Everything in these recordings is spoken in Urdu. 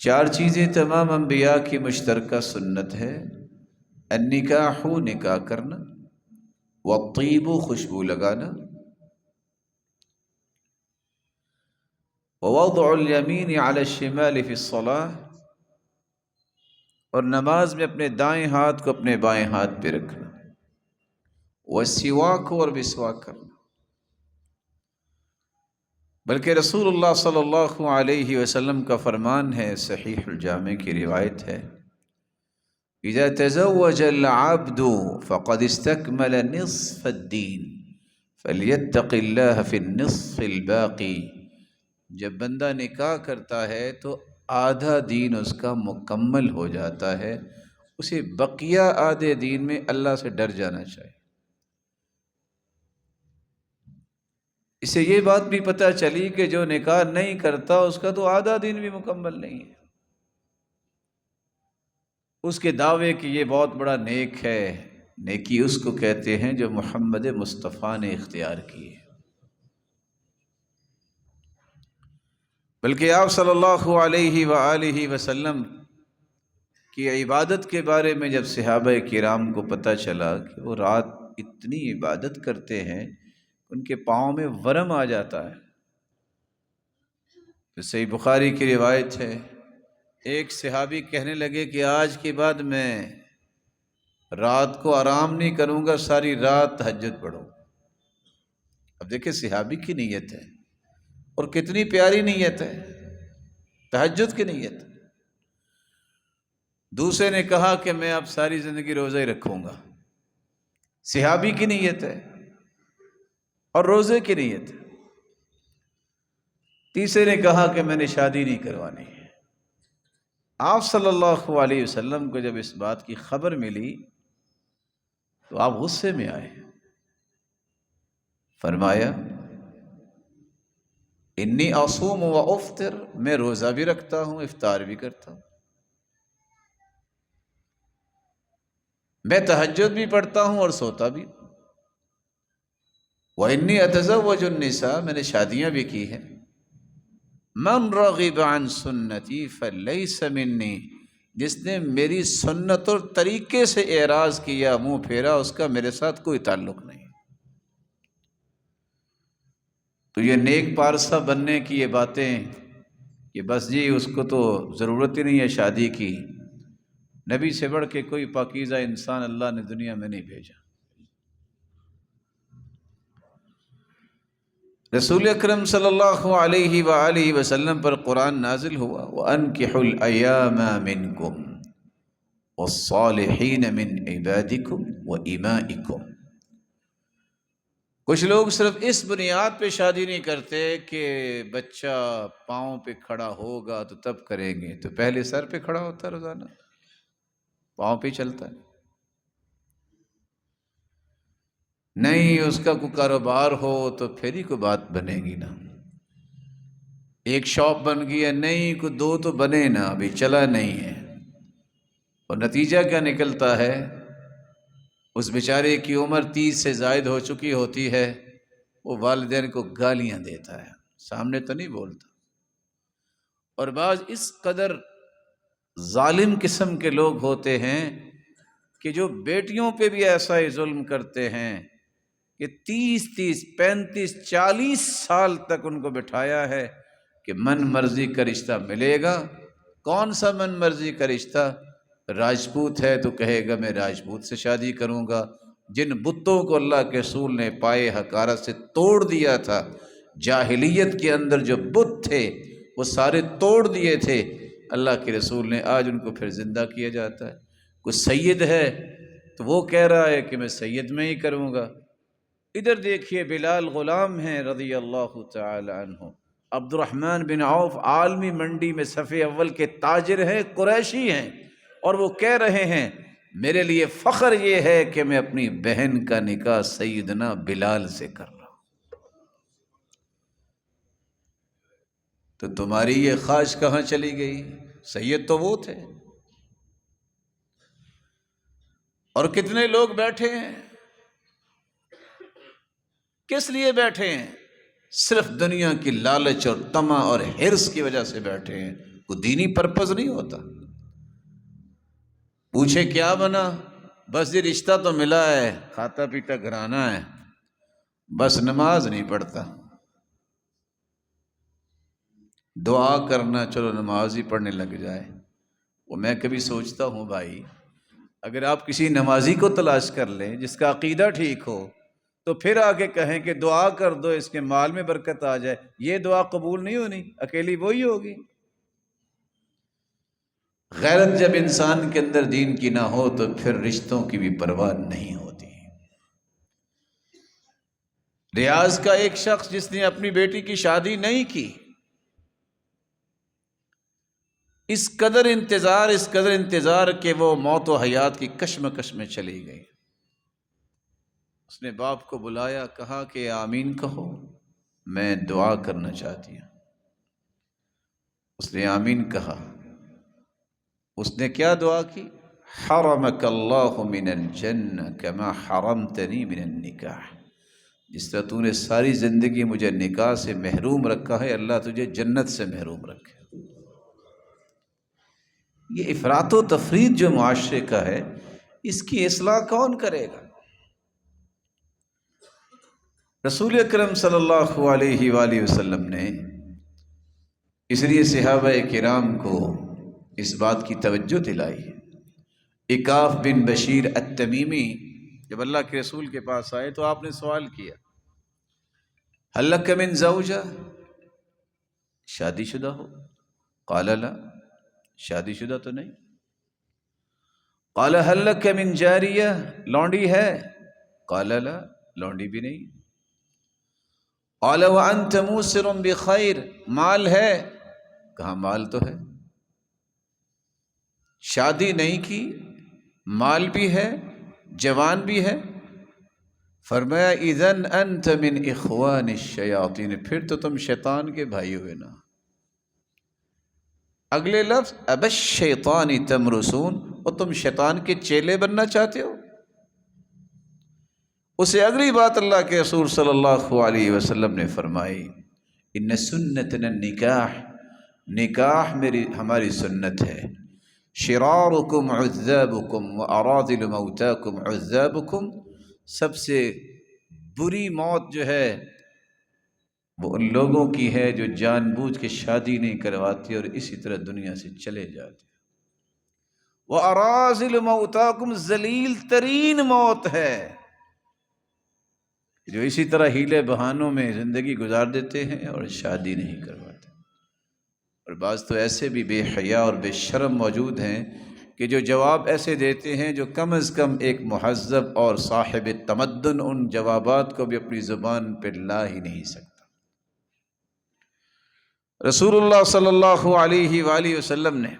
چار چیزیں تمام انبیاء کی مشترکہ سنت ہے: النکاح، نکاح کرنا، والطیب، خوشبو لگانا، ووضع الیمین علی الشمال فی الصلاۃ، اور نماز میں اپنے دائیں ہاتھ کو اپنے بائیں ہاتھ پہ رکھنا، والسواک، اور مسواک کرنا۔ بلکہ رسول اللہ صلی اللہ علیہ وسلم کا فرمان ہے، صحیح الجامع کی روایت ہے، اذا تزوج العبد فقد استكمل نصف الدین فلیتق اللہ فی النصف الباقی۔ جب بندہ نکاح کرتا ہے تو آدھا دین اس کا مکمل ہو جاتا ہے، اسے بقیہ آدھے دین میں اللہ سے ڈر جانا چاہیے۔ اس سے یہ بات بھی پتہ چلی کہ جو نکاح نہیں کرتا اس کا تو آدھا دین بھی مکمل نہیں ہے۔ اس کے دعوے کہ یہ بہت بڑا نیک ہے، نیکی اس کو کہتے ہیں جو محمد مصطفیٰ نے اختیار کی ہے۔ بلکہ آپ صلی اللہ علیہ وآلہ وسلم کی عبادت کے بارے میں جب صحابہ کرام کو پتہ چلا کہ وہ رات اتنی عبادت کرتے ہیں، ان کے پاؤں میں ورم آ جاتا ہے، تو صحیح بخاری کی روایت ہے، ایک صحابی کہنے لگے کہ آج کے بعد میں رات کو آرام نہیں کروں گا، ساری رات تہجد پڑھوں۔ اب دیکھیں صحابی کی نیت ہے، اور کتنی پیاری نیت ہے، تہجد کی نیت۔ دوسرے نے کہا کہ میں اب ساری زندگی روزہ ہی رکھوں گا، صحابی کی نیت ہے اور روزے کی نیت ہے۔ تیسرے نے کہا کہ میں نے شادی نہیں کروانی ہے۔ آپ صلی اللہ علیہ وسلم کو جب اس بات کی خبر ملی تو آپ غصے میں آئے، فرمایا انی اصوم و افطر، میں روزہ بھی رکھتا ہوں، افطار بھی کرتا ہوں، میں تہجد بھی پڑھتا ہوں اور سوتا بھی، وانی اتزوج النساء، میں نے شادیاں بھی کی ہیں، من رغب عن سنتی فلیس منی، جس نے میری سنت اور طریقے سے اعراض کیا، منہ پھیرا، اس کا میرے ساتھ کوئی تعلق نہیں۔ تو یہ نیک پارسا بننے کی یہ باتیں کہ بس جی اس کو تو ضرورت ہی نہیں ہے شادی کی، نبی سے بڑھ کے کوئی پاکیزہ انسان اللہ نے دنیا میں نہیں بھیجا۔ رسول اکرم صلی اللہ علیہ وآلہ وسلم پر قرآن نازل ہوا، وَأَنْكِحُوا الْأَيَامَ مِنْكُمْ وَالصَّالِحِينَ مِنْ عِبَادِكُمْ وَإِمَائِكُمْ۔ کچھ لوگ صرف اس بنیاد پہ شادی نہیں کرتے کہ بچہ پاؤں پہ کھڑا ہوگا تو تب کریں گے، تو پہلے سر پہ کھڑا ہوتا ہے، روزانہ پاؤں پہ چلتا ہے، نہیں اس کا کوئی کاروبار ہو تو پھر ہی کوئی بات بنے گی نا، ایک شاپ بن گئی ہے، نہیں کوئی دو تو بنے نا، ابھی چلا نہیں ہے، اور نتیجہ کیا نکلتا ہے، اس بیچارے کی عمر 30 سے زائد ہو چکی ہوتی ہے، وہ والدین کو گالیاں دیتا ہے، سامنے تو نہیں بولتا۔ اور بعض اس قدر ظالم قسم کے لوگ ہوتے ہیں کہ جو بیٹیوں پہ بھی ایسا ہی ظلم کرتے ہیں کہ 30 35 40 سال تک ان کو بٹھایا ہے کہ من مرضی کا رشتہ ملے گا۔ کون سا من مرضی کا رشتہ؟ راجپوت ہے تو کہے گا میں راجپوت سے شادی کروں گا، جن بتوں کو اللہ کے رسول نے پائے حقارت سے توڑ دیا تھا، جاہلیت کے اندر جو بت تھے وہ سارے توڑ دیے تھے، اللہ کے رسول نے آج ان کو پھر زندہ کیا جاتا ہے۔ کوئی سید ہے تو وہ کہہ رہا ہے کہ میں سید میں ہی کروں گا۔ ادھر دیکھیے بلال غلام ہیں رضی اللہ تعالی عنہ، عبد الرحمن بن عوف عالمی منڈی میں صف اول کے تاجر ہیں، قریشی ہیں، اور وہ کہہ رہے ہیں میرے لیے فخر یہ ہے کہ میں اپنی بہن کا نکاح سیدنا بلال سے کر رہا ہوں۔ تو تمہاری یہ خواہش کہاں چلی گئی؟ سید تو وہ تھے۔ اور کتنے لوگ بیٹھے ہیں، کس لیے بیٹھے ہیں؟ صرف دنیا کی لالچ اور طمع اور حرص کی وجہ سے بیٹھے ہیں، وہ دینی پرپز نہیں ہوتا. پوچھے کیا بنا؟ بس یہ رشتہ تو ملا ہے، کھاتا پیتا گھرانا ہے، بس نماز نہیں پڑھتا. دعا کرنا، چلو نماز ہی پڑھنے لگ جائے. وہ میں کبھی سوچتا ہوں بھائی، اگر آپ کسی نمازی کو تلاش کر لیں جس کا عقیدہ ٹھیک ہو، تو پھر آگے کہیں کہ دعا کر دو اس کے مال میں برکت آ جائے، یہ دعا قبول نہیں ہونی، اکیلی وہی ہوگی. غیرت جب انسان کے اندر دین کی نہ ہو تو پھر رشتوں کی بھی پرواہ نہیں ہوتی. ریاض کا ایک شخص جس نے اپنی بیٹی کی شادی نہیں کی، اس قدر انتظار کہ وہ موت و حیات کی کشمکش میں چلی گئی. اس نے باپ کو بلایا، کہا کہ آمین کہو، میں دعا کرنا چاہتی ہوں. اس نے آمین کہا. اس نے کیا دعا کی؟ حرمک اللہ من الجنہ کما حرمتنی من النکاح. جس طرح تو نے ساری زندگی مجھے نکاح سے محروم رکھا ہے، اللہ تجھے جنت سے محروم رکھے. یہ افراط و تفریط جو معاشرے کا ہے، اس کی اصلاح کون کرے گا؟ رسول اکرم صلی اللہ علیہ وآلہ وسلم نے اس لیے صحابہ کرام کو اس بات کی توجہ دلائی. عکاف بن بشیر التمیمی جب اللہ کے رسول کے پاس آئے تو آپ نے سوال کیا، هل لک من زوجہ، شادی شدہ ہو؟ قال لا، شادی شدہ تو نہیں. قال هل لک من جاریہ، لونڈی ہے؟ قال لا، لونڈی بھی نہیں. قال وانت موسر بخیر، مال ہے؟ کہا مال تو ہے. شادی نہیں کی، مال بھی ہے، جوان بھی ہے. فرمایا اذن انت من اخوان الشیاطین، پھر تو تم شیطان کے بھائی ہوئے نا. اگلے لفظ اب الشیطان تمرسون، اور تم شیطان کے چیلے بننا چاہتے ہو. اسے اگلی بات اللہ کے رسول صلی اللہ علیہ وسلم نے فرمائی، ان سنتنا النکاح، نکاح ہماری سنت ہے. شرارکم عذابکم واراذل موتاکم عذابکم، سب سے بری موت جو ہے وہ ان لوگوں کی ہے جو جان بوجھ کے شادی نہیں کرواتے اور اسی طرح دنیا سے چلے جاتے. وَأَرَاذِلُ مَوْتَاكُمْ، ذلیل ترین موت ہے جو اسی طرح ہیلے بہانوں میں زندگی گزار دیتے ہیں اور شادی نہیں کرواتے. اور بعض تو ایسے بھی بے حیا اور بے شرم موجود ہیں کہ جو جواب ایسے دیتے ہیں جو کم از کم ایک مہذب اور صاحب تمدن ان جوابات کو بھی اپنی زبان پہ لا ہی نہیں سکتا. رسول اللہ صلی اللہ علیہ وآلہ وسلم نے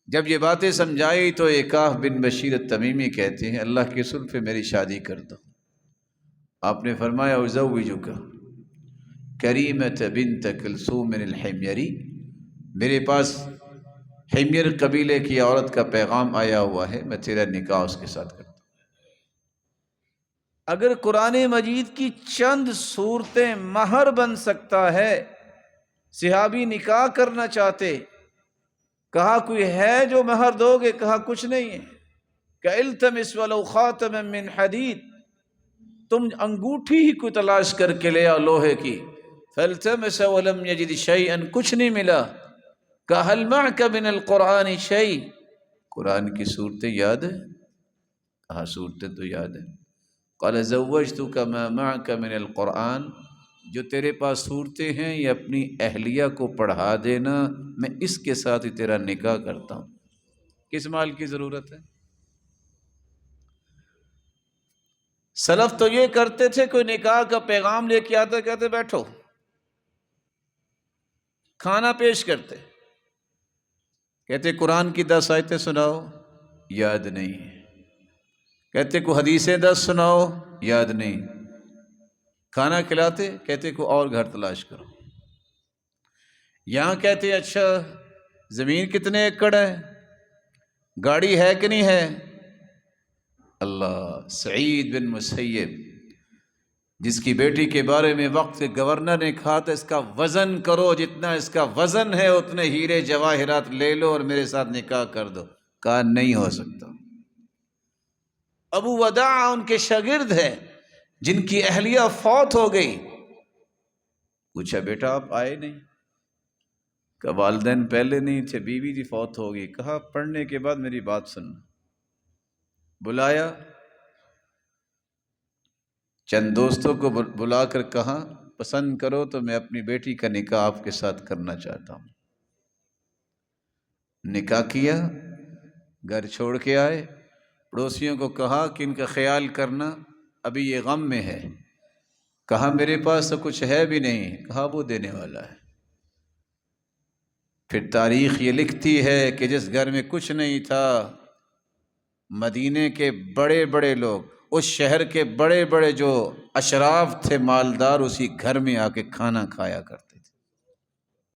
جب یہ باتیں سمجھائی تو عکاف بن بشیر التمیمی کہتے ہیں، اللہ کے رسول پہ میری شادی کر دو. آپ نے فرمایا ازوجک کریمۃ بنت کلثوم الحمیری، میرے پاس حمیر قبیلے کی عورت کا پیغام آیا ہوا ہے، میں تیرا نکاح اس کے ساتھ کرتا ہوں. اگر قرآن مجید کی چند صورتیں مہر بن سکتا ہے، صحابی نکاح کرنا چاہتے، کہا کوئی ہے جو مہر دو گے؟ کہا کچھ نہیں ہے. کہ التمس ولو خاتما من حدید، تم انگوٹھی ہی کوئی تلاش کر کے لے آؤ لوہے کی. فالتمس ولم یجد شیئا، کچھ نہیں ملا. کہ هل معک من القرآن شیء، قرآن کی صورتیں یاد ہیں؟ کہا صورتیں تو یاد ہیں. قال زوجتک ما معک من القرآن، جو تیرے پاس صورتیں ہیں یہ اپنی اہلیہ کو پڑھا دینا، میں اس کے ساتھ ہی تیرا نکاح کرتا ہوں. کس مال کی ضرورت ہے؟ سلف تو یہ کرتے تھے، کوئی نکاح کا پیغام لے کے آتا، کہتے بیٹھو، کھانا پیش کرتے، کہتے قرآن کی 10 آیتیں سناؤ، یاد نہیں. کہتے کو حدیثیں 10 سناؤ، یاد نہیں. کھانا کھلاتے، کہتے کو اور گھر تلاش کرو. یہاں کہتے اچھا زمین کتنے ایکڑ ہے، گاڑی ہے کہ نہیں ہے. اللہ، سعید بن مسیب جس کی بیٹی کے بارے میں وقت کے گورنر نے کہا تھا اس کا وزن کرو، جتنا اس کا وزن ہے اتنے ہیرے جواہرات لے لو اور میرے ساتھ نکاح کر دو. کہا نہیں ہو سکتا. ابو وداع ان کے شاگرد ہیں جن کی اہلیہ فوت ہو گئی. پوچھا بیٹا آپ آئے نہیں؟ کہ والدین پہلے نہیں تھے، بیوی تھی فوت ہو گئی. کہا پڑھنے کے بعد میری بات سننا. بلایا، چند دوستوں کو بلا کر کہا پسند کرو تو میں اپنی بیٹی کا نکاح آپ کے ساتھ کرنا چاہتا ہوں. نکاح کیا، گھر چھوڑ کے آئے. پڑوسیوں کو کہا کہ ان کا خیال کرنا، ابھی یہ غم میں ہے. کہا میرے پاس تو کچھ ہے بھی نہیں. کہا وہ دینے والا ہے. پھر تاریخ یہ لکھتی ہے کہ جس گھر میں کچھ نہیں تھا، مدینے کے بڑے بڑے لوگ، اس شہر کے بڑے بڑے جو اشراف تھے، مالدار، اسی گھر میں آ کے کھانا کھایا کرتے.